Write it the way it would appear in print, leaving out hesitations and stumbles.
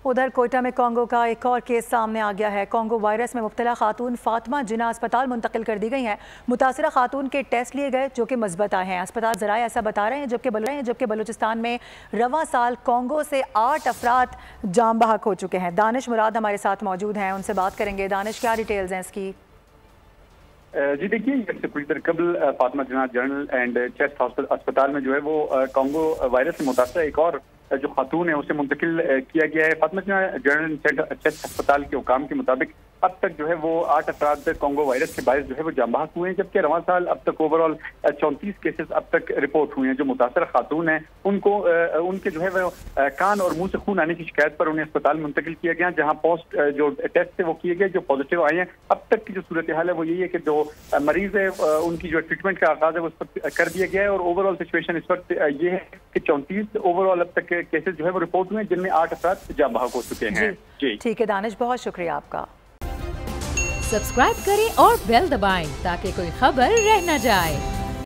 उधर कोयटा में कॉन्गो का एक और केस सामने आ गया है। कॉन्गो वायरस में मुब्तला खातून फातिमा जिन्ना अस्पताल मुंतकिल कर दी गई हैं। मुतासरा खातून के टेस्ट लिए गए जो कि मुस्बत आए हैं। अस्पताल ज़राए ऐसा बता रहे हैं, जबकि बलूचिस्तान में रवां साल कॉन्गो से 8 अफराद जाम बहक हो चुके हैं। दानिश मुराद हमारे साथ मौजूद हैं, उनसे बात करेंगे। दानिश, क्या डिटेल्स हैं इसकी? जी देखिए, इससे कुछ देर कबल फातिमा जिन्ना जनरल एंड चेस्ट अस्पताल में जो है वो कॉन्गो वायरस से मुतासर एक और जो खातून है उसे मुंतकिल किया गया है। फातिमा जिन्ना जनरल चेस्ट अस्पताल के हुकाम के मुताबिक अब तक जो है वो 8 अफराद कॉन्गो वायरस के बायस जो है वो जाम बहक हुए हैं, जबकि रवां साल अब तक ओवरऑल 34 केसेस अब तक रिपोर्ट हुए हैं। जो मुतासर खातून हैं उनको उनके जो है वो कान और मुंह से खून आने की शिकायत पर उन्हें अस्पताल मुंतकिल किया गया, जहाँ पोस्ट जो टेस्ट थे वो किए गए, जो पॉजिटिव आए हैं। अब तक की जो सूरत हाल है वो यही है कि जो मरीज है उनकी जो ट्रीटमेंट का आगाज है वो इस पर कर दिया गया है, और ओवरऑल सिचुएशन इस वक्त ये है कि 34 ओवरऑल अब तक केसेस जो है वो रिपोर्ट हुए हैं, जिनमें 8 अफराद जाम बहक हो चुके हैं। जी ठीक है दानिश, बहुत शुक्रिया आपका। सब्सक्राइब करें और बेल दबाएं ताकि कोई खबर रह न जाए।